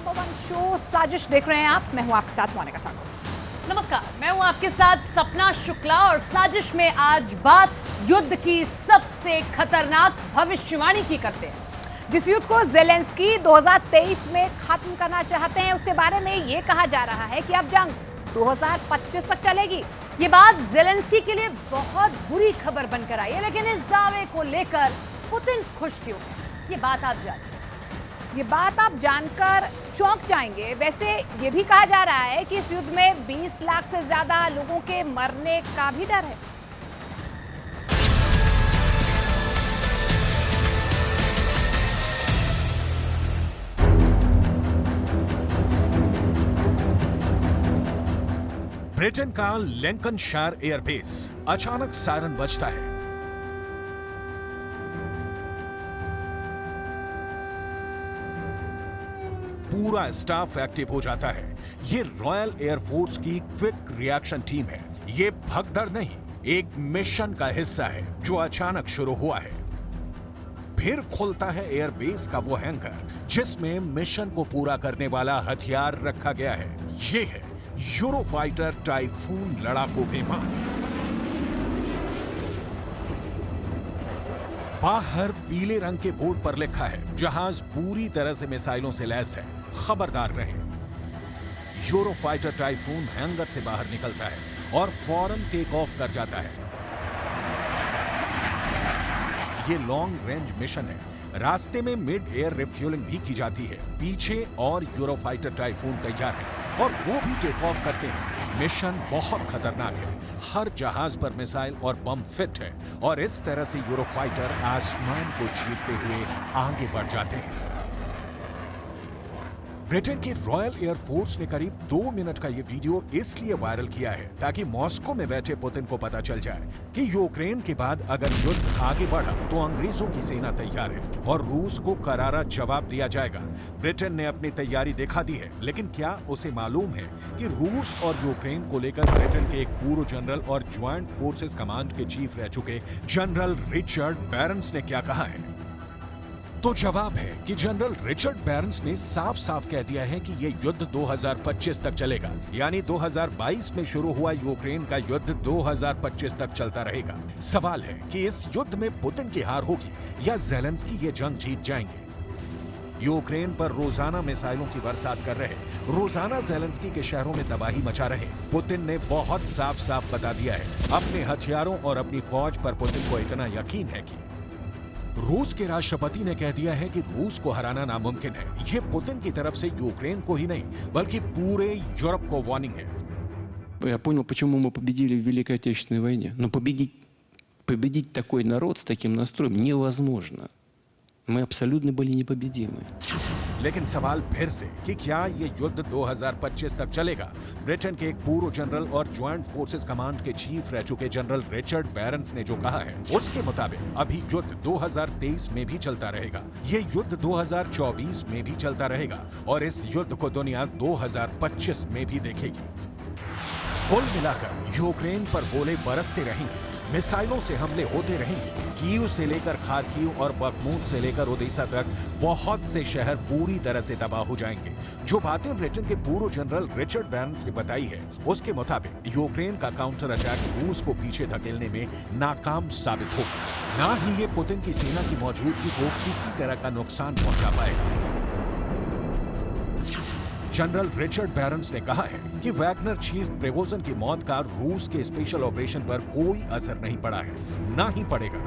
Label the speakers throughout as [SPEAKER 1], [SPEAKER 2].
[SPEAKER 1] Number 1 show साजिश देख रहे हैं आप। मैं हूं आपके साथ मोनिका ठाकुर।
[SPEAKER 2] नमस्कार, मैं हूं आपके साथ सपना शुक्ला और साजिश में आज बात युद्ध की सबसे खतरनाक भविष्यवाणी की करते हैं।
[SPEAKER 1] जिस युद्ध को ज़ेलेंस्की 2023 में खत्म करना चाहते हैं, उसके बारे में ये कहा जा रहा है कि अब जंग 2025 तक चलेगी।
[SPEAKER 2] ये बात ज़ेलेंस्की के लिए बहुत बुरी खबर बनकर आई है, लेकिन इस दावे को लेकर पुतिन खुश क्यों है, ये बात आप
[SPEAKER 1] जानकर चौंक जाएंगे। वैसे ये भी कहा जा रहा है कि इस युद्ध में 20 लाख से ज्यादा लोगों के मरने का भी डर है।
[SPEAKER 3] ब्रिटेन का लैंकनशायर एयरबेस अचानक सायरन बजता है। पूरा स्टाफ एक्टिव हो जाता है। ये रॉयल एयरफोर्स की क्विक रिएक्शन टीम है। ये भगदड़ नहीं, एक मिशन का हिस्सा है जो अचानक शुरू हुआ है। फिर खुलता है एयरबेस का वो हैंगर जिसमें मिशन को पूरा करने वाला हथियार रखा गया है। ये है यूरोफाइटर टाइफून लड़ाकू विमान। बाहर पीले रंग के बोर्ड पर लिखा है, जहाज पूरी तरह से मिसाइलों से लैस है, खबरदार रहें। यूरोफाइटर टाइफून हैंगर से बाहर निकलता है और फौरन टेक ऑफ कर जाता है। ये लॉन्ग रेंज मिशन है। रास्ते में मिड एयर रिफ्यूलिंग भी की जाती है। पीछे और यूरोफाइटर टाइफून तैयार है और वो भी टेक ऑफ करते हैं। मिशन बहुत खतरनाक है। हर जहाज पर मिसाइल और बम फिट है और इस तरह से यूरोफाइटर आसमान को चीरते हुए आगे बढ़ जाते हैं। ब्रिटेन की रॉयल एयरफोर्स ने करीब 2 मिनट का ये वीडियो इसलिए वायरल किया है ताकि मॉस्को में बैठे पुतिन को पता चल जाए कि यूक्रेन के बाद अगर युद्ध आगे बढ़ा तो अंग्रेजों की सेना तैयार है और रूस को करारा जवाब दिया जाएगा। ब्रिटेन ने अपनी तैयारी दिखा दी है, लेकिन क्या उसे मालूम है कि रूस और यूक्रेन को लेकर ब्रिटेन के एक पूर्व जनरल और ज्वाइंट फोर्सेस कमांड के चीफ रह चुके जनरल रिचर्ड बैरन्स ने क्या कहा है? तो जवाब है कि जनरल रिचर्ड बैरन्स ने साफ साफ कह दिया है कि यह युद्ध 2025 तक चलेगा। यानी 2022 में शुरू हुआ यूक्रेन का युद्ध 2025 तक चलता रहेगा। सवाल है कि इस युद्ध में पुतिन की हार होगी या ज़ेलेंस्की ये जंग जीत जाएंगे। यूक्रेन पर रोजाना मिसाइलों की बरसात कर रहे, रोजाना ज़ेलेंस्की के शहरों में तबाही मचा रहे पुतिन ने बहुत साफ साफ बता दिया है। अपने हथियारों और अपनी फौज पर पुतिन को इतना यकीन है कि रूस के राष्ट्रपति ने कह दिया है कि रूस को हराना नामुमकिन है। ये पुतिन की तरफ से यूक्रेन को ही नहीं बल्कि पूरे यूरोप को वार्निंग है।
[SPEAKER 4] Я понял, почему мы победили в Великой Отечественной войне. Но победить такой народ с таким настроем невозможно. Мы абсолютно были непобедимы.
[SPEAKER 3] लेकिन सवाल फिर से कि क्या ये युद्ध 2025 तक चलेगा? ब्रिटेन के एक पूर्व जनरल और ज्वाइंट फोर्सेस कमांड के चीफ रह चुके जनरल रिचर्ड बैरन्स ने जो कहा है, उसके मुताबिक अभी युद्ध 2023 में भी चलता रहेगा। ये युद्ध 2024 में भी चलता रहेगा और इस युद्ध को दुनिया 2025 में भी देखेगी। कुल मिलाकर यूक्रेन पर गोले बरसते रहेंगे, मिसाइलों से हमले होते रहेंगे। कीव से लेकर खार्किव और बखमूत से लेकर ओडेसा तक बहुत से शहर पूरी तरह से तबाह हो जाएंगे। जो बातें ब्रिटेन के पूर्व जनरल रिचर्ड बैरन्स ने बताई है, उसके मुताबिक यूक्रेन का काउंटर अटैक रूस को पीछे धकेलने में नाकाम साबित होगा। ना ही ये पुतिन की सेना की मौजूदगी को किसी तरह का नुकसान पहुंचा पाएगा। जनरल रिचर्ड बैरन्स ने कहा है कि वैगनर चीफ प्रिगोजिन की मौत का रूस के स्पेशल ऑपरेशन पर कोई असर नहीं पड़ा है, ना ही पड़ेगा।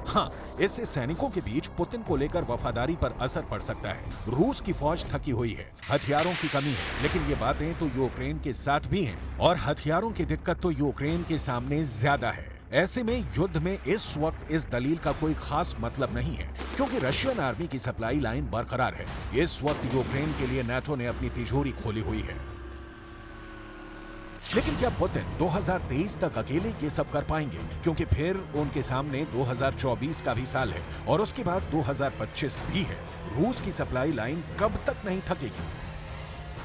[SPEAKER 3] हाँ, इससे सैनिकों के बीच पुतिन को लेकर वफादारी पर असर पड़ सकता है। रूस की फौज थकी हुई है, हथियारों की कमी है, लेकिन ये बातें तो यूक्रेन के साथ भी हैं और हथियारों की दिक्कत तो यूक्रेन के सामने ज्यादा है। ऐसे में युद्ध में इस वक्त इस दलील का कोई खास मतलब नहीं है, क्योंकि रशियन आर्मी की सप्लाई लाइन बरकरार है। इस वक्त यूक्रेन के लिए नाटो ने अपनी तिजोरी खोली हुई है। लेकिन क्या पुतिन 2023 तक अकेले ये सब कर पाएंगे? क्योंकि फिर उनके सामने 2024 का भी साल है और उसके बाद 2025 भी है। रूस की सप्लाई लाइन कब तक नहीं थकेगी?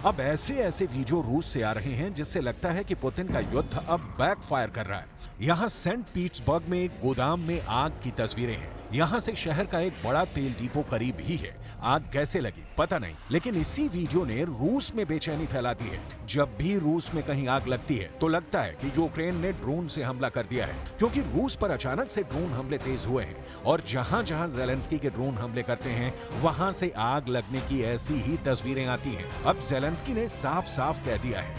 [SPEAKER 3] अब ऐसे वीडियो रूस से आ रहे हैं जिससे लगता है कि पुतिन का युद्ध अब बैकफायर कर रहा है। यहाँ सेंट पीटर्सबर्ग में एक गोदाम में आग की तस्वीरें हैं। यहाँ से शहर का एक बड़ा तेल डिपो करीब ही है। आग कैसे लगी पता नहीं, लेकिन इसी वीडियो ने रूस में बेचैनी फैला दी है। जब भी रूस में कहीं आग लगती है तो लगता है कि यूक्रेन ने ड्रोन से हमला कर दिया है, क्योंकि रूस पर अचानक से ड्रोन हमले तेज हुए हैं और जहां-जहां ज़ेलेंस्की के ड्रोन हमले करते हैं वहां से आग लगने की ऐसी ही तस्वीरें आती हैं। अब ज़ेलेंस्की ने साफ-साफ कह दिया है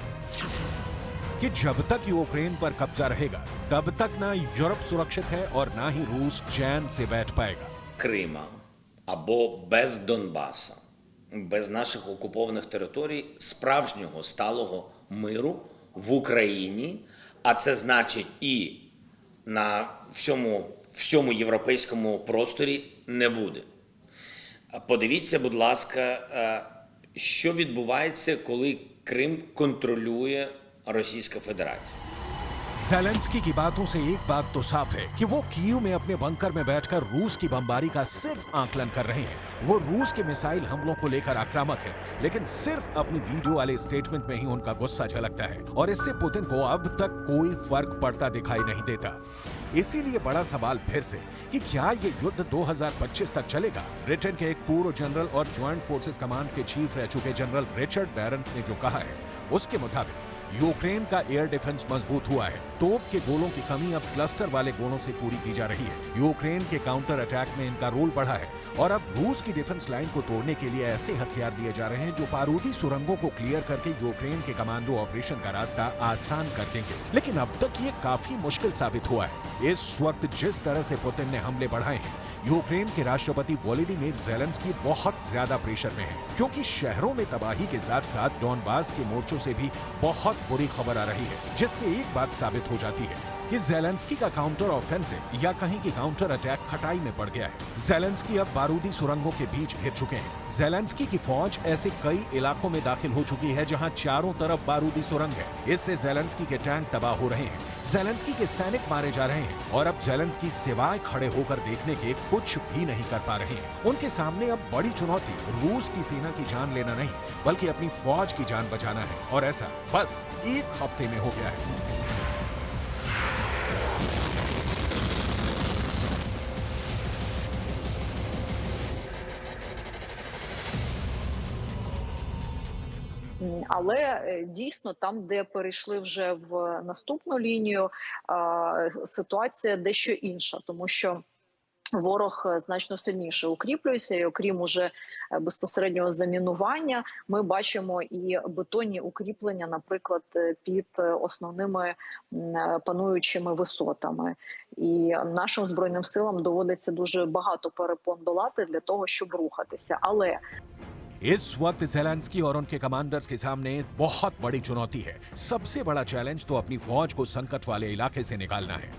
[SPEAKER 3] कि जब तक यूक्रेन पर कब्जा रहेगा तब तक ना यूरोप सुरक्षित है और ना ही रूस चैन से बैठ पाएगा।
[SPEAKER 5] Крима або без Донбаса, без наших окупованих територій, справжнього сталого миру в Україні, а це значить і на всьому європейському просторі не буде. Подивіться, будь ласка, що відбувається, коли Крим контролює Російська Федерація.
[SPEAKER 3] ज़ेलेंस्की की बातों से एक बात तो साफ है कि वो कीव में अपने बंकर में बैठकर रूस की बमबारी का सिर्फ आकलन कर रहे हैं। वो रूस के मिसाइल हमलों को लेकर आक्रामक है, लेकिन सिर्फ अपनी वीडियो वाले स्टेटमेंट में ही उनका गुस्सा झलकता है और इससे पुतिन को अब तक कोई फर्क पड़ता दिखाई नहीं देता। इसीलिए बड़ा सवाल फिर से कि क्या ये युद्ध 2025 तक चलेगा? ब्रिटेन के एक पूर्व जनरल और ज्वाइंट फोर्सेस कमांड के चीफ रह चुके जनरल रिचर्ड बैरन्स ने जो कहा है उसके मुताबिक यूक्रेन का एयर डिफेंस मजबूत हुआ है। तोप के गोलों की कमी अब क्लस्टर वाले गोलों से पूरी की जा रही है। यूक्रेन के काउंटर अटैक में इनका रोल बढ़ा है और अब रूस की डिफेंस लाइन को तोड़ने के लिए ऐसे हथियार दिए जा रहे हैं जो बारूदी सुरंगों को क्लियर करके यूक्रेन के कमांडो ऑपरेशन का रास्ता आसान कर देंगे। लेकिन अब तक ये काफी मुश्किल साबित हुआ है। इस वक्त जिस तरह से पुतिन ने हमले बढ़ाए हैं, यूक्रेन के राष्ट्रपति वोलोदिमीर ज़ेलेंस्की बहुत ज्यादा प्रेशर में है, क्योंकि शहरों में तबाही के साथ साथ डॉनबास के मोर्चों से भी बहुत बुरी खबर आ रही है, जिससे एक बात साबित हो जाती है कि ज़ेलेंस्की का काउंटर ऑफेंसिव या कहीं की काउंटर अटैक खटाई में पड़ गया है। ज़ेलेंस्की अब बारूदी सुरंगों के बीच घिर चुके हैं। ज़ेलेंस्की की फौज ऐसे कई इलाकों में दाखिल हो चुकी है जहां चारों तरफ बारूदी सुरंग है। इससे ज़ेलेंस्की के टैंक तबाह हो रहे हैं, ज़ेलेंस्की के सैनिक मारे जा रहे हैं और अब ज़ेलेंस्की सिवाय खड़े होकर देखने के कुछ भी नहीं कर पा रहे हैं। उनके सामने अब बड़ी चुनौती रूस की सेना की जान लेना नहीं, बल्कि अपनी फौज की जान बचाना है, और ऐसा बस एक हफ्ते में हो गया है।
[SPEAKER 6] Але дійсно там, де перейшли вже в наступну лінію, ситуація дещо інша, тому що ворог значно сильніше укріплюється, і окрім уже безпосереднього замінування, ми бачимо і бетонні укріплення, наприклад, під основними пануючими висотами. І нашим Збройним силам доводиться дуже багато перепон долати для того, щоб рухатися. Але
[SPEAKER 3] इस वक्त ज़ेलेंस्की और उनके कमांडर्स के सामने बहुत बड़ी चुनौती है। सबसे बड़ा चैलेंज तो अपनी फौज को संकट वाले इलाके से निकालना है।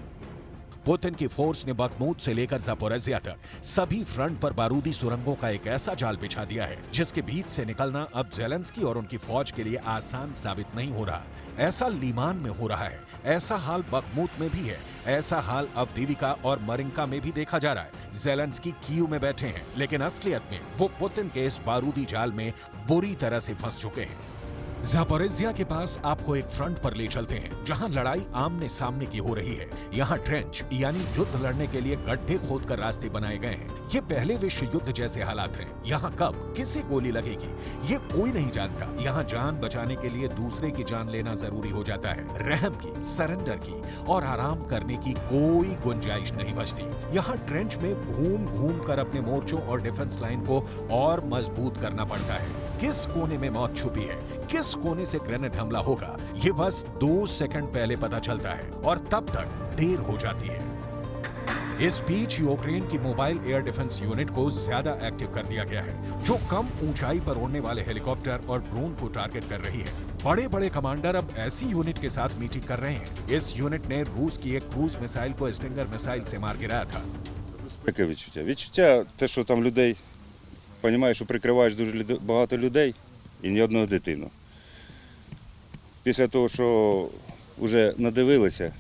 [SPEAKER 3] पुतिन की फोर्स ने बखमूत से लेकर ज़पोरिज़िया तक सभी फ्रंट पर बारूदी सुरंगों का एक ऐसा जाल बिछा दिया है जिसके बीच से निकलना अब ज़ेलेंस्की और उनकी फौज के लिए आसान साबित नहीं हो रहा। ऐसा लीमान में हो रहा है, ऐसा हाल बखमूत में भी है, ऐसा हाल अब दीविका और मरिंका में भी देखा जा रहा है। ज़ेलेंस्की कीव में बैठे हैं, लेकिन असलियत में वो पुतिन के इस बारूदी जाल में बुरी तरह से फंस चुके हैं। ज़पोरिज़िया के पास आपको एक फ्रंट पर ले चलते हैं जहां लड़ाई आमने सामने की हो रही है। यहां ट्रेंच यानी युद्ध लड़ने के लिए गड्ढे खोदकर रास्ते बनाए गए हैं। ये पहले विश्व युद्ध जैसे हालात हैं। यहाँ कब किसे गोली लगेगी ये कोई नहीं जानता। यहाँ जान बचाने के लिए दूसरे की जान लेना जरूरी हो जाता है। रहम की, सरेंडर की और आराम करने की कोई गुंजाइश नहीं बचती। यहाँ ट्रेंच में घूम घूम कर अपने मोर्चों और डिफेंस लाइन को और मजबूत करना पड़ता है। किस कोने में मौत छुपी है, किस कोने से ग्रेनेड हमला होगा, ये बस 2 सेकंड पहले पता चलता है और तब तक देर हो जाती है। इस बीच यूक्रेन की मोबाइल एयर डिफेंस यूनिट को ज्यादा एक्टिव कर दिया गया है, जो कम ऊंचाई पर उड़ने वाले हेलीकॉप्टर और ड्रोन को टारगेट कर रही है। बड़े बड़े कमांडर अब ऐसी यूनिट के साथ मीटिंग कर रहे हैं। इस यूनिट ने रूस की एक क्रूज मिसाइल को स्टिंगर मिसाइल से मार गिराया था।
[SPEAKER 7] Яке відчуття? Відчуття те, що там людей, розумієш, що прикриваєш дуже багато людей і ні одного дитину. Після того, що вже надивилися,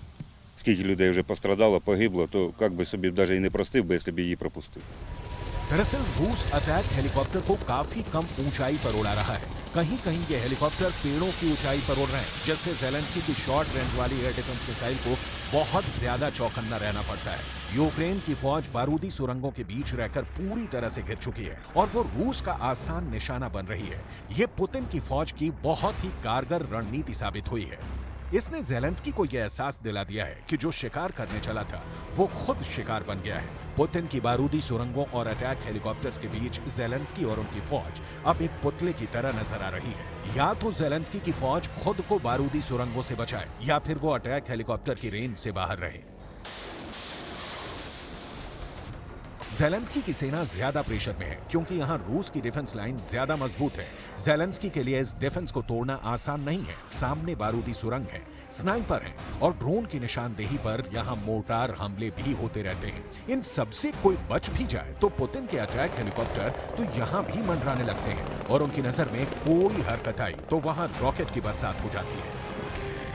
[SPEAKER 7] скільки людей вже пострадало, погибло, то як би собі навіть і не простив би, якщо б її пропустив.
[SPEAKER 3] दरअसल रूस अटैक हेलीकॉप्टर को काफी कम ऊंचाई पर उड़ा रहा है। कहीं कहीं ये हेलीकॉप्टर पेड़ों की ऊंचाई पर उड़ रहे हैं, जिससे ज़ेलेंस्की की शॉर्ट रेंज वाली एयर डिफेंस मिसाइल को बहुत ज्यादा चौकन्ना रहना पड़ता है। यूक्रेन की फौज बारूदी सुरंगों के बीच रहकर पूरी तरह से घिर चुकी है और वो रूस का आसान निशाना बन रही है। ये पुतिन की फौज की बहुत ही कारगर रणनीति साबित हुई है। इसने ज़ेलेंस्की को यह एहसास दिला दिया है कि जो शिकार करने चला था वो खुद शिकार बन गया है। पुतिन की बारूदी सुरंगों और अटैक हेलीकॉप्टर्स के बीच ज़ेलेंस्की और उनकी फौज अब एक पुतले की तरह नजर आ रही है। या तो ज़ेलेंस्की की फौज खुद को बारूदी सुरंगों से बचाए या फिर वो अटैक हेलीकॉप्टर की रेंज से बाहर रहे। ज़ेलेंस्की की सेना ज्यादा प्रेशर में है क्योंकि यहाँ रूस की डिफेंस लाइन ज्यादा मजबूत है। ज़ेलेंस्की के लिए इस डिफेंस को तोड़ना आसान नहीं है। सामने बारूदी सुरंग है, स्नाइपर है और ड्रोन की निशानदेही पर यहाँ मोर्टार हमले भी होते रहते हैं। इन सबसे कोई बच भी जाए तो पुतिन के अटैक हेलीकॉप्टर तो यहाँ भी मंडराने लगते हैं और उनकी नजर में कोई हरकत आई तो वहाँ रॉकेट की बरसात हो जाती है।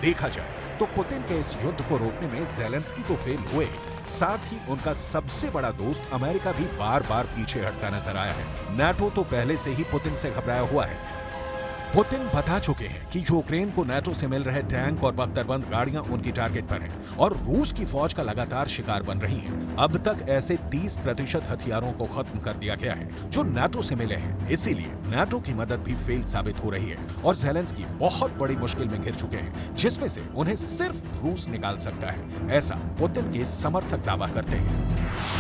[SPEAKER 3] देखा जाए तो पुतिन के इस युद्ध को रोकने में ज़ेलेंस्की तो फेल हुए, साथ ही उनका सबसे बड़ा दोस्त अमेरिका भी बार बार पीछे हटता नजर आया है। नाटो तो पहले से ही पुतिन से घबराया हुआ है। पुतिन बता चुके हैं कि यूक्रेन को नाटो से मिल रहे टैंक और बख्तरबंद गाड़ियां उनकी टारगेट पर हैं और रूस की फौज का लगातार शिकार बन रही है। अब तक ऐसे 30% हथियारों को खत्म कर दिया गया है जो नाटो से मिले हैं, इसीलिए नाटो की मदद भी फेल साबित हो रही है और ज़ेलेंस्की बहुत बड़ी मुश्किल में घिर चुके हैं, जिसमें से उन्हें सिर्फ रूस निकाल सकता है, ऐसा पुतिन के समर्थक दावा करते हैं।